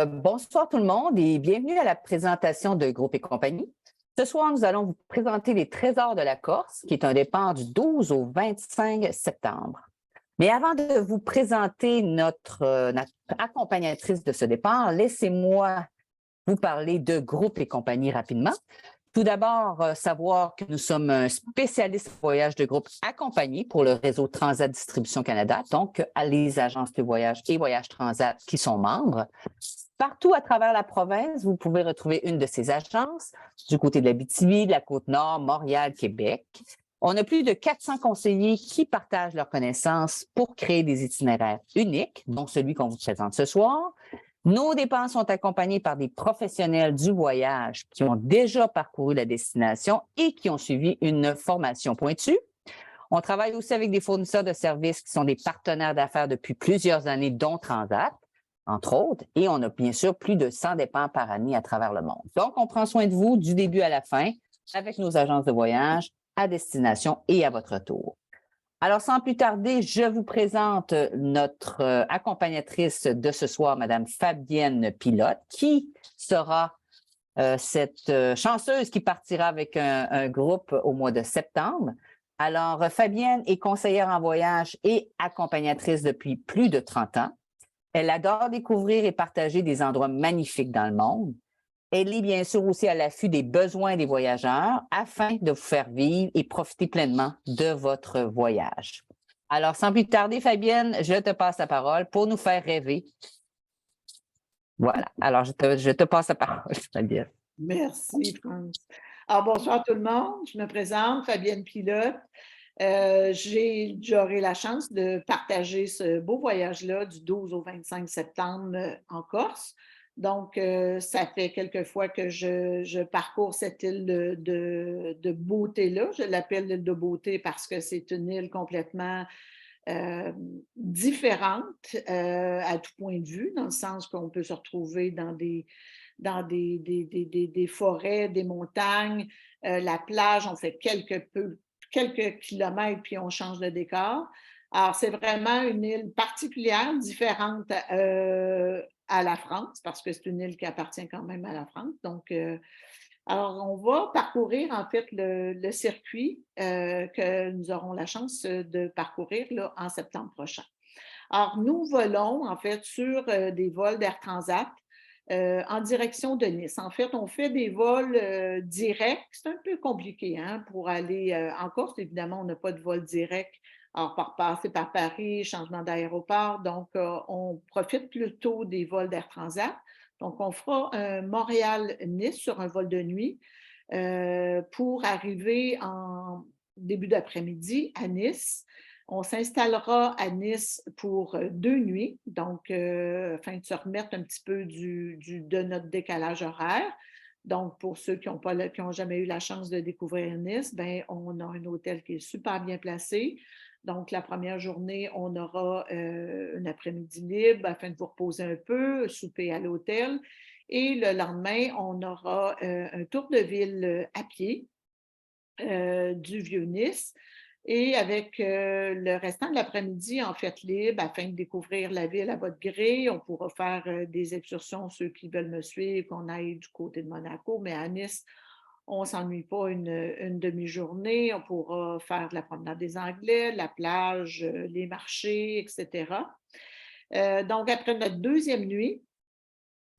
Bonsoir tout le monde et bienvenue à la présentation de Groupe et compagnie. Ce soir, nous allons vous présenter les Trésors de la Corse, qui est un départ du 12 au 25 septembre. Mais avant de vous présenter notre accompagnatrice de ce départ, laissez-moi vous parler de Groupe et compagnie rapidement. Tout d'abord, savoir que nous sommes un spécialiste voyage de groupe accompagné pour le réseau Transat Distribution Canada, donc les agences de voyage et Voyage Transat qui sont membres. Partout à travers la province, vous pouvez retrouver une de ces agences, du côté de l'Abitibi, de la Côte-Nord, Montréal, Québec. On a plus de 400 conseillers qui partagent leurs connaissances pour créer des itinéraires uniques, dont celui qu'on vous présente ce soir. Nos dépenses sont accompagnées par des professionnels du voyage qui ont déjà parcouru la destination et qui ont suivi une formation pointue. On travaille aussi avec des fournisseurs de services qui sont des partenaires d'affaires depuis plusieurs années, dont Transat, entre autres, et on a bien sûr plus de 100 départs par année à travers le monde. Donc, on prend soin de vous du début à la fin avec nos agences de voyage à destination et à votre tour. Alors, sans plus tarder, je vous présente notre accompagnatrice de ce soir, Mme Fabienne Pilote, qui sera cette chanceuse qui partira avec un groupe au mois de septembre. Alors, Fabienne est conseillère en voyage et accompagnatrice depuis plus de 30 ans. Elle adore découvrir et partager des endroits magnifiques dans le monde. Elle est bien sûr aussi à l'affût des besoins des voyageurs afin de vous faire vivre et profiter pleinement de votre voyage. Alors, sans plus tarder, Fabienne, je te passe la parole pour nous faire rêver. Voilà. Alors, je te passe la parole, Fabienne. Merci, France. Alors, bonsoir tout le monde. Je me présente, Fabienne Pilote. J'aurai la chance de partager ce beau voyage-là du 12 au 25 septembre en Corse. Donc, ça fait quelques fois que je parcours cette île de beauté-là. Je l'appelle l'île de beauté parce que c'est une île complètement différente à tout point de vue, dans le sens qu'on peut se retrouver dans des forêts, des montagnes, la plage, on fait quelques kilomètres, puis on change de décor. Alors, c'est vraiment une île particulière, différente à la France, parce que c'est une île qui appartient quand même à la France. Donc, alors, on va parcourir en fait le circuit que nous aurons la chance de parcourir là, en septembre prochain. Alors, nous volons en fait sur des vols d'Air Transat en direction de Nice. En fait, on fait des vols directs. C'est un peu compliqué hein, pour aller en Corse. Évidemment, on n'a pas de vol direct. Alors, par passer par Paris, changement d'aéroport. Donc, on profite plutôt des vols d'Air Transat. Donc, on fera un Montréal-Nice sur un vol de nuit pour arriver en début d'après-midi à Nice. On s'installera à Nice pour 2 nuits, donc afin de se remettre un petit peu de notre décalage horaire. Donc, pour ceux qui n'ont jamais eu la chance de découvrir Nice, bien, on a un hôtel qui est super bien placé. Donc, la première journée, on aura un après-midi libre afin de vous reposer un peu, souper à l'hôtel. Et le lendemain, on aura un tour de ville à pied du Vieux-Nice. Et avec le restant de l'après-midi, en fait, libre, afin de découvrir la ville à votre gré, on pourra faire des excursions, ceux qui veulent me suivre, qu'on aille du côté de Monaco, mais à Nice, on ne s'ennuie pas une demi-journée, on pourra faire de la promenade des Anglais, la plage, les marchés, etc. Donc, après notre deuxième nuit,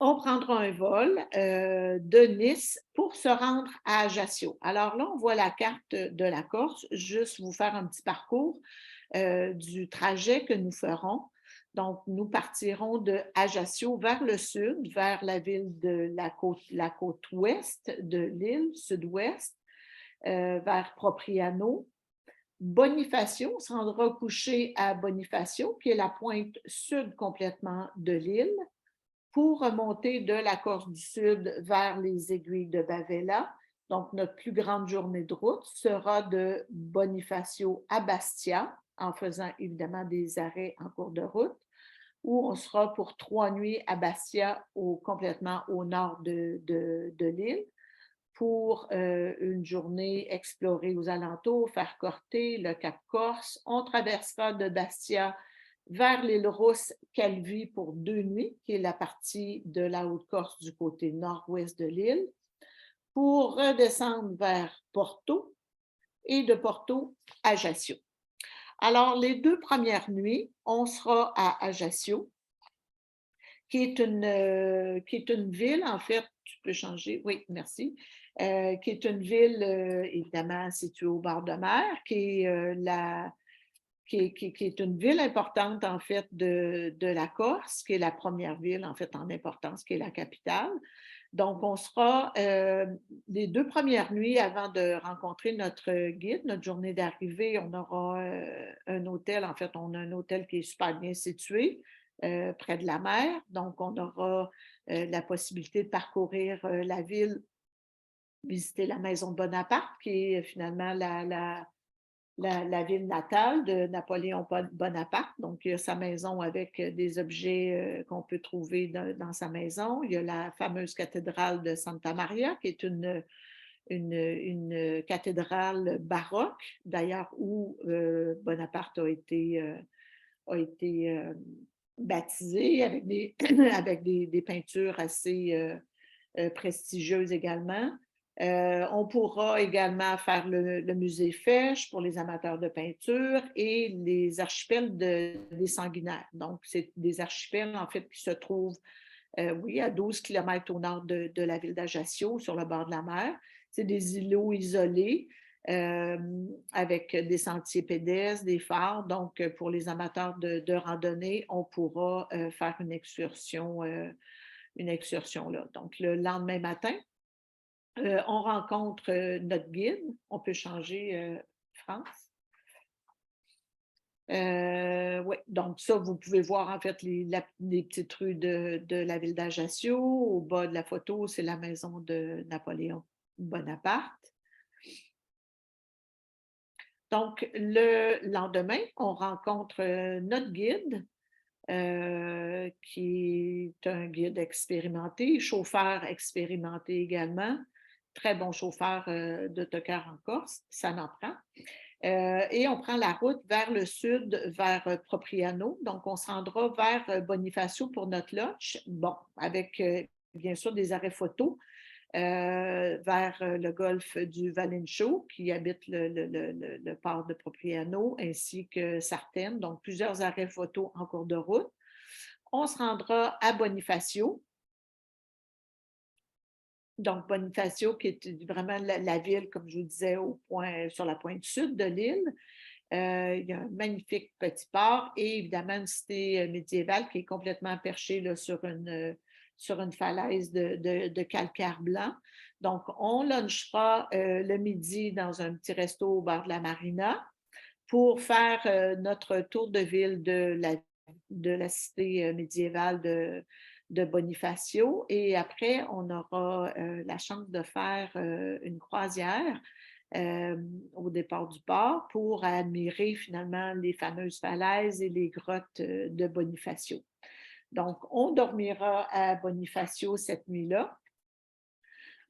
on prendra un vol de Nice pour se rendre à Ajaccio. Alors là, on voit la carte de la Corse, juste vous faire un petit parcours du trajet que nous ferons. Donc, nous partirons de Ajaccio vers le sud, vers la ville de la côte ouest de l'île, sud-ouest, vers Propriano. Bonifacio, on se rendra coucher à Bonifacio, qui est la pointe sud complètement de l'île, pour remonter de la Corse du Sud vers les aiguilles de Bavella. Donc, notre plus grande journée de route sera de Bonifacio à Bastia, en faisant évidemment des arrêts en cours de route, où on sera pour 3 nuits à Bastia, complètement au nord de l'île, pour une journée explorer aux alentours, faire Corté, le Cap Corse. On traversera de Bastia vers l'île Rousse, Calvi pour 2 nuits, qui est la partie de la Haute-Corse du côté nord-ouest de l'île, pour redescendre vers Porto et de Porto, Ajaccio. Alors, les 2 premières nuits, on sera à Ajaccio, qui est une ville, en fait, tu peux changer, oui, merci, qui est une ville, évidemment, située au bord de mer, qui est une ville importante, en fait, de la Corse, qui est la première ville, en fait, en importance, qui est la capitale. Donc, on sera les 2 premières nuits avant de rencontrer notre guide, notre journée d'arrivée, on aura un hôtel. En fait, on a un hôtel qui est super bien situé, près de la mer. Donc, on aura la possibilité de parcourir la ville, visiter la maison de Bonaparte, qui est finalement la ville natale de Napoléon Bonaparte. Donc, il y a sa maison avec des objets qu'on peut trouver dans sa maison. Il y a la fameuse cathédrale de Santa Maria, qui est une cathédrale baroque, d'ailleurs, où Bonaparte a été baptisé avec avec des peintures assez prestigieuses également. On pourra également faire le musée Fesch pour les amateurs de peinture et les archipels des Sanguinaires. Donc, c'est des archipels, en fait, qui se trouvent, oui, à 12 kilomètres au nord de la ville d'Ajaccio, sur le bord de la mer. C'est des îlots isolés avec des sentiers pédestres, des phares. Donc, pour les amateurs de randonnée, on pourra faire une excursion là. Donc, le lendemain matin, on rencontre notre guide. On peut changer, France. Oui, donc ça, vous pouvez voir en fait les petites rues de la ville d'Ajaccio. Au bas de la photo, c'est la maison de Napoléon Bonaparte. Donc, le lendemain, on rencontre notre guide, qui est un guide expérimenté, chauffeur expérimenté également, très bon chauffeur d'autocar en Corse, ça n'en prend. Et on prend la route vers le sud, vers Propriano. Donc, on se rendra vers Bonifacio pour notre lodge. Bon, avec bien sûr des arrêts photos vers le golfe du Valencho, qui habite le port de Propriano, ainsi que Sartène. Donc, plusieurs arrêts photos en cours de route. On se rendra à Bonifacio. Donc, Bonifacio, qui est vraiment la ville, comme je vous disais, sur la pointe sud de l'île. Il y a un magnifique petit port et évidemment une cité médiévale qui est complètement perchée là, sur une falaise de calcaire blanc. Donc, on lunchera le midi dans un petit resto au bord de la marina pour faire notre tour de ville de la cité médiévale de Bonifacio. Et après, on aura la chance de faire une croisière au départ du port pour admirer finalement les fameuses falaises et les grottes de Bonifacio. Donc, on dormira à Bonifacio cette nuit-là.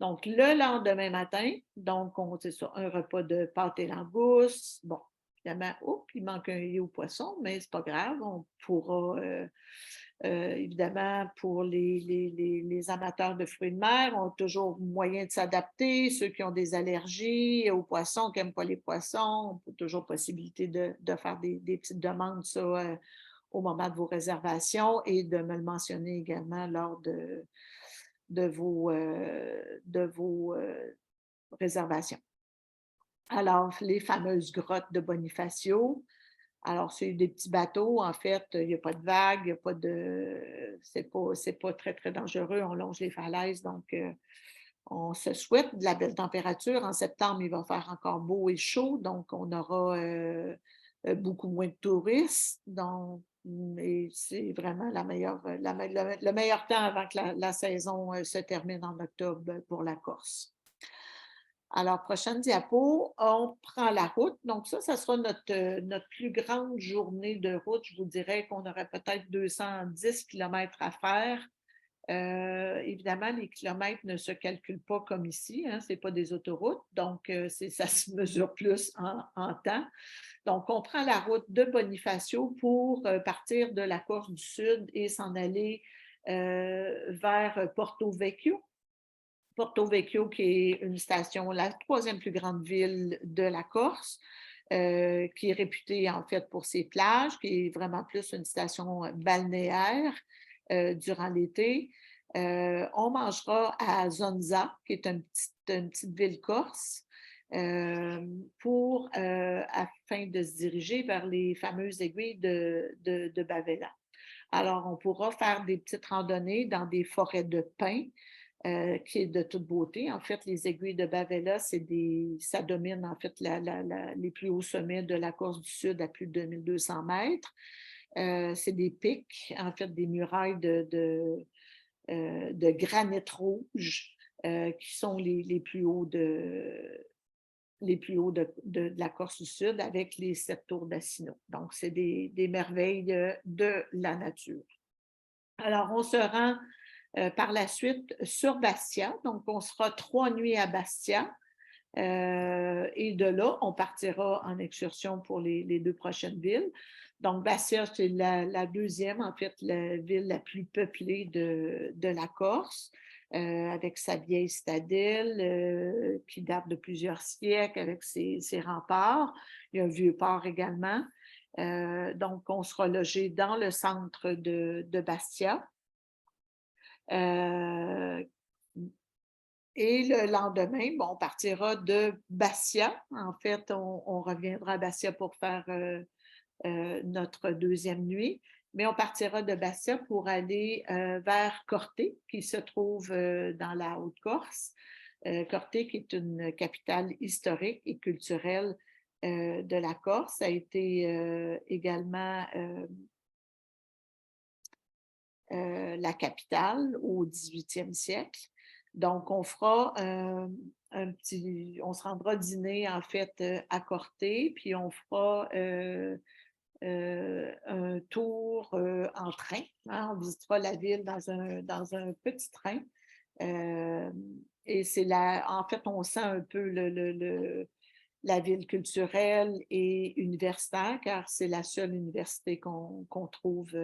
Donc, le lendemain matin, donc, c'est ça, un repas de pâte et langoustes. Bon, évidemment, il manque un riz au poisson, mais c'est pas grave, on pourra, évidemment, pour les amateurs de fruits de mer, on a toujours moyen de s'adapter. Ceux qui ont des allergies aux poissons, qui n'aiment pas les poissons, on a toujours possibilité de faire des petites demandes, ça, au moment de vos réservations et de me le mentionner également lors de vos réservations. Alors, les fameuses grottes de Bonifacio. Alors, c'est des petits bateaux, en fait, il n'y a pas de vagues, il n'y a pas de. C'est pas très, très dangereux, on longe les falaises, donc on se souhaite de la belle température. En septembre, il va faire encore beau et chaud, donc on aura beaucoup moins de touristes. Donc, et c'est vraiment le meilleur temps avant que la saison se termine en octobre pour la Corse. Alors, prochaine diapo, on prend la route. Donc, ça sera notre plus grande journée de route. Je vous dirais qu'on aurait peut-être 210 kilomètres à faire Évidemment, les kilomètres ne se calculent pas comme ici, hein, ce n'est pas des autoroutes, donc ça se mesure plus en temps. Donc, on prend la route de Bonifacio pour partir de la Corse du Sud et s'en aller vers Porto Vecchio. Porto Vecchio, qui est une station, la troisième plus grande ville de la Corse, qui est réputée en fait pour ses plages, qui est vraiment plus une station balnéaire durant l'été. On mangera à Zonza, qui est une petite ville corse, afin de se diriger vers les fameuses aiguilles de Bavella. Alors, on pourra faire des petites randonnées dans des forêts de pins, qui est de toute beauté. En fait, les aiguilles de Bavella, ça domine en fait les plus hauts sommets de la Corse du Sud à plus de 2200 mètres. C'est des pics, en fait, des murailles de granit rouge qui sont les plus hauts de la Corse du Sud avec les 7 tours d'Assino. Donc, c'est des merveilles de la nature. Alors, on se rend par la suite sur Bastia. Donc, on sera 3 nuits à Bastia. Et de là, on partira en excursion pour les 2 prochaines villes. Donc, Bastia, c'est la deuxième, en fait, la ville la plus peuplée de la Corse, avec sa vieille citadelle qui date de plusieurs siècles, avec ses remparts. Il y a un vieux port également. Donc, on sera logé dans le centre de Bastia. Et le lendemain, on partira de Bastia. En fait, on reviendra à Bastia pour faire notre deuxième nuit, mais on partira de Bastia pour aller vers Corté, qui se trouve dans la Haute-Corse. Corté, qui est une capitale historique et culturelle de la Corse, a été également la capitale au 18e siècle. Donc, on fera on se rendra dîner en fait à Corté, puis on fera un tour en train. Hein, on visitera la ville dans un petit train. Et c'est en fait, on sent un peu la ville culturelle et universitaire, car c'est la seule université qu'on trouve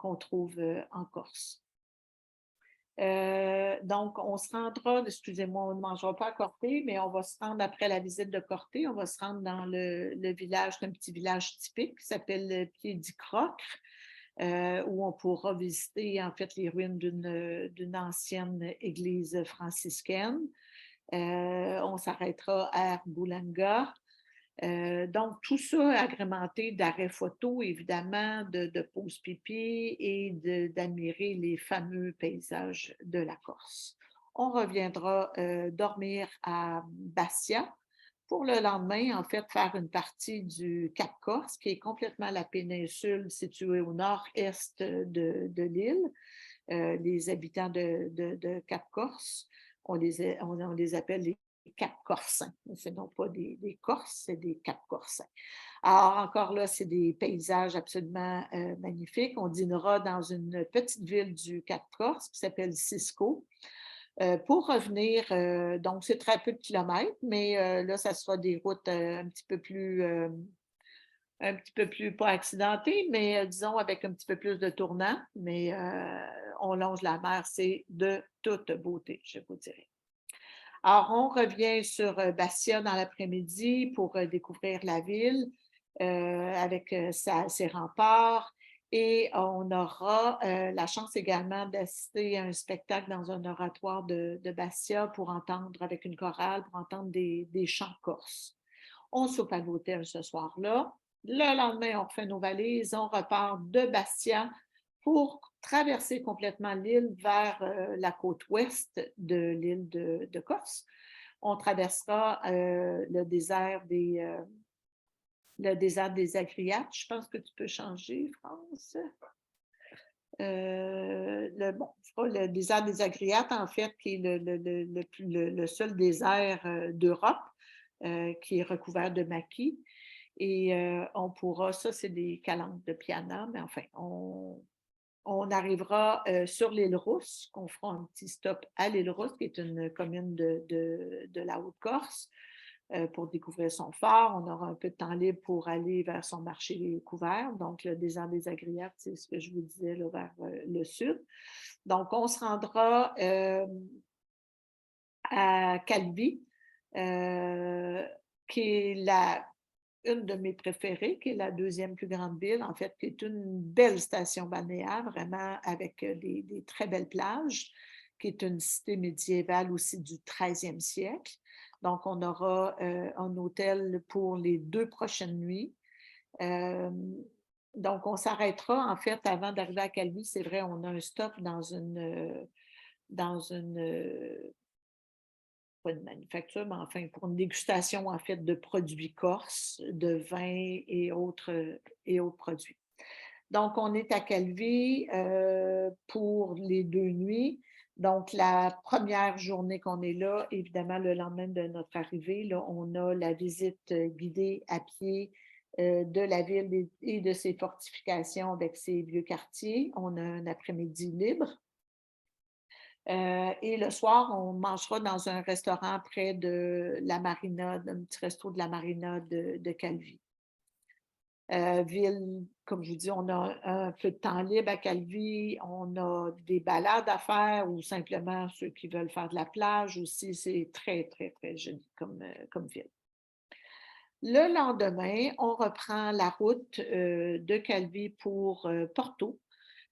en Corse. Donc, on se rendra, excusez-moi, on ne mangera pas à Corté, mais on va se rendre après la visite de Corté, on va se rendre dans le village, un petit village typique qui s'appelle Pied-du-Crocre, où on pourra visiter en fait les ruines d'une ancienne église franciscaine. On s'arrêtera à Boulanga. Donc, tout ça agrémenté d'arrêts photos, évidemment, de pauses pipi et d'admirer les fameux paysages de la Corse. On reviendra dormir à Bastia pour le lendemain, en fait, faire une partie du Cap Corse, qui est complètement la péninsule située au nord-est de l'île. Les habitants de Cap Corse, on les appelle les Cap-Corsins. Ce sont pas des Corses, c'est des Cap-Corsins. Alors, encore là, c'est des paysages absolument magnifiques. On dînera dans une petite ville du Cap-Corse qui s'appelle Cisco. Pour revenir, donc c'est très peu de kilomètres, mais là, ça sera des routes un petit peu plus pas accidentées, mais disons avec un petit peu plus de tournants. Mais on longe la mer, c'est de toute beauté, je vous dirais. Alors, on revient sur Bastia dans l'après-midi pour découvrir la ville avec ses remparts et on aura la chance également d'assister à un spectacle dans un oratoire de Bastia pour entendre, avec une chorale, pour entendre des chants corses. On soupe à l'hôtel ce soir-là. Le lendemain, on refait nos valises, on repart de Bastia pour traverser complètement l'île vers la côte ouest de l'île de Corse. On traversera le désert des Agriates. Je pense que tu peux changer, France. Le désert des Agriates, en fait, qui est le seul désert d'Europe qui est recouvert de maquis. Et on pourra, ça c'est des calanques de piana, mais enfin, on on arrivera sur l'île Rousse, qu'on fera un petit stop à l'île Rousse, qui est une commune de la Haute-Corse, pour découvrir son phare. On aura un peu de temps libre pour aller vers son marché couvert. Donc, le désert des Agriates, c'est ce que je vous disais, là, vers le sud. Donc, on se rendra à Calvi, qui est une de mes préférées, qui est la deuxième plus grande ville, en fait, qui est une belle station balnéaire, vraiment avec des très belles plages, qui est une cité médiévale aussi du 13e siècle. Donc, on aura un hôtel pour les 2 prochaines nuits. Donc, on s'arrêtera, en fait, avant d'arriver à Calvi, c'est vrai, on a un stop dans une pas une manufacture, mais enfin pour une dégustation en fait de produits corses, de vins et autres produits. Donc, on est à Calvi pour les 2 nuits. Donc, la première journée qu'on est là, évidemment, le lendemain de notre arrivée, là, on a la visite guidée à pied de la ville et de ses fortifications avec ses vieux quartiers. On a un après-midi libre. Et le soir, on mangera dans un restaurant près de la marina, un petit resto de la marina de Calvi. Ville, comme je vous dis, on a un peu de temps libre à Calvi, on a des balades à faire ou simplement ceux qui veulent faire de la plage aussi. C'est très, très, très joli comme ville. Le lendemain, on reprend la route de Calvi pour Porto.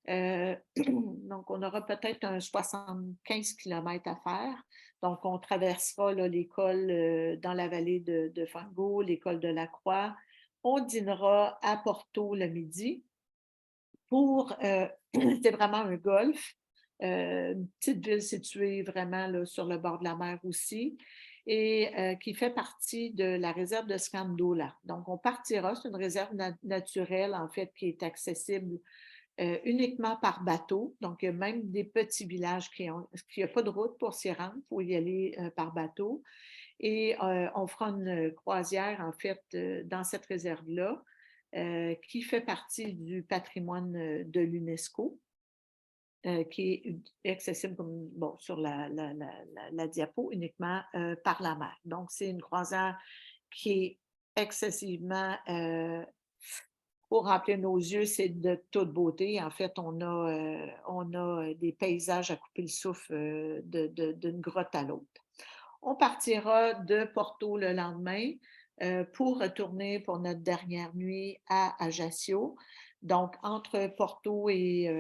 Donc, on aura peut-être un 75 km à faire. Donc, on traversera l'école dans la vallée de Fango, l'école de la Croix. On dînera à Porto le midi c'est vraiment un golfe, une petite ville située vraiment là, sur le bord de la mer aussi, et qui fait partie de la réserve de Scandola. Donc, on partira, c'est une réserve naturelle, en fait, qui est accessible uniquement par bateau. Donc, il y a même des petits villages qui n'y a pas de route pour s'y rendre, il faut y aller par bateau. Et on fera une croisière, en fait, dans cette réserve-là, qui fait partie du patrimoine de l'UNESCO, qui est accessible comme, bon, sur la diapo uniquement par la mer. Donc, c'est une croisière qui est excessivement pour remplir nos yeux, c'est de toute beauté. En fait, on a des paysages à couper le souffle d'une grotte à l'autre. On partira de Porto le lendemain pour retourner pour notre dernière nuit à Ajaccio. Donc, entre Porto et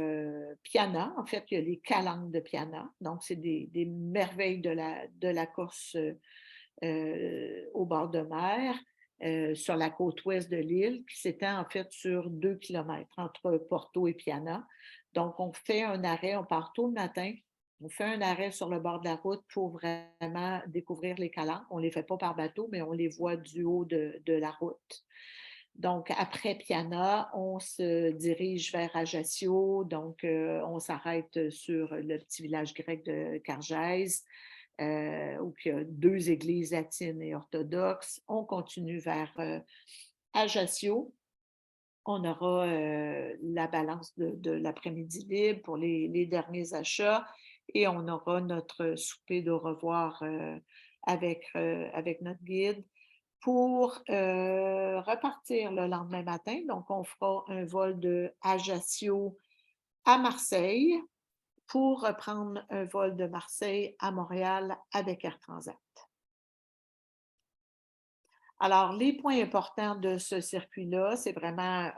Piana, en fait, il y a les calanques de Piana. Donc, c'est des merveilles de la Corse au bord de mer. Sur la côte ouest de l'île, qui s'étend en fait sur 2 kilomètres entre Porto et Piana. Donc, on fait un arrêt, on part tôt le matin, on fait un arrêt sur le bord de la route pour vraiment découvrir les calanques. On ne les fait pas par bateau, mais on les voit du haut de la route. Donc, après Piana, on se dirige vers Ajaccio. Donc, on s'arrête sur le petit village grec de Cargèse, où il y a 2 églises latines et orthodoxes. On continue vers Ajaccio. On aura la balance de l'après-midi libre pour les derniers achats et on aura notre souper d'au revoir avec notre guide pour repartir le lendemain matin. Donc, on fera un vol de Ajaccio à Marseille pour reprendre un vol de Marseille à Montréal avec Air Transat. Alors, les points importants de ce circuit-là, c'est vraiment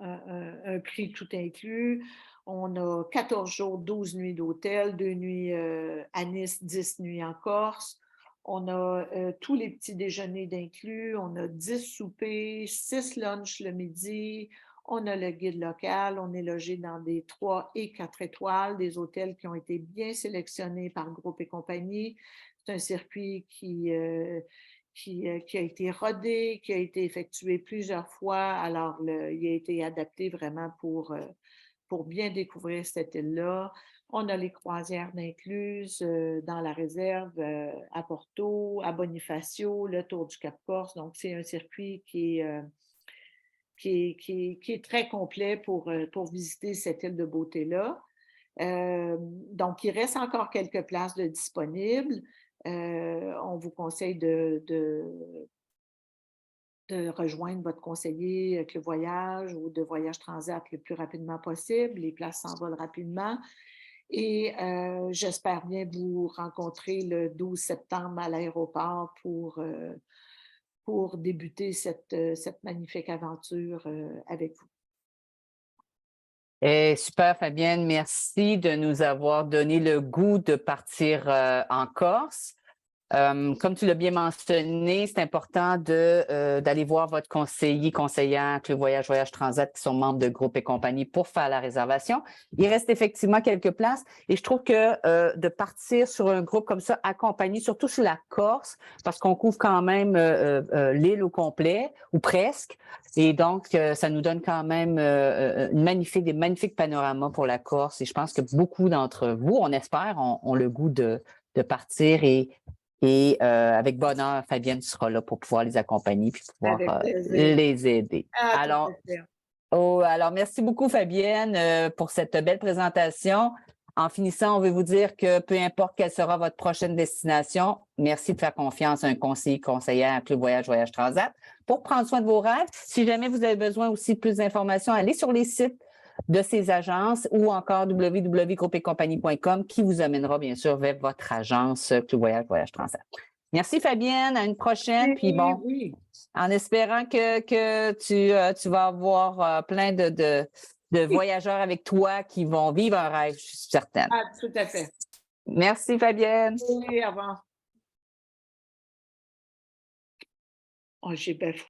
un prix tout inclus. On a 14 jours, 12 nuits d'hôtel, 2 nuits à Nice, 10 nuits en Corse. On a tous les petits déjeuners d'inclus. On a 10 soupers, 6 lunchs le midi. On a le guide local. On est logé dans des 3 et 4 étoiles, des hôtels qui ont été bien sélectionnés par Groupe et compagnie. C'est un circuit qui a été rodé, qui a été effectué plusieurs fois. Alors, il a été adapté vraiment pour bien découvrir cette île-là. On a les croisières incluses dans la réserve à Porto, à Bonifacio, le Tour du Cap-Corse. Donc, c'est un circuit qui qui est très complet pour visiter cette île de beauté-là. Donc, il reste encore quelques places de disponibles. On vous conseille de rejoindre votre conseiller Club Voyage ou de Voyage Transat le plus rapidement possible. Les places s'envolent rapidement. Et j'espère bien vous rencontrer le 12 septembre à l'aéroport pour débuter cette magnifique aventure avec vous. Super, Fabienne. Merci de nous avoir donné le goût de partir en Corse. Comme tu l'as bien mentionné, c'est important d'aller voir votre conseillère, Club Voyage Transat, qui sont membres de groupe et compagnie pour faire la réservation. Il reste effectivement quelques places et je trouve que de partir sur un groupe comme ça, accompagné, surtout sur la Corse, parce qu'on couvre quand même l'île au complet, ou presque, et donc ça nous donne quand même des magnifiques panoramas pour la Corse et je pense que beaucoup d'entre vous, on espère, ont le goût de partir et avec bonheur, Fabienne sera là pour pouvoir les accompagner puis pouvoir les aider. Alors, merci beaucoup, Fabienne, pour cette belle présentation. En finissant, on veut vous dire que peu importe quelle sera votre prochaine destination, merci de faire confiance à un conseillère à Club Voyage Transat pour prendre soin de vos rêves. Si jamais vous avez besoin aussi de plus d'informations, allez sur les sites de ces agences ou encore www.groupeetcompagnie.com qui vous amènera bien sûr vers votre agence Club Voyage Transat. Merci Fabienne, à une prochaine. Puis bon, en espérant que tu vas avoir plein de voyageurs avec toi qui vont vivre un rêve, je suis certaine. Ah, tout à fait. Merci Fabienne. Oui, au revoir. Oh, j'ai bien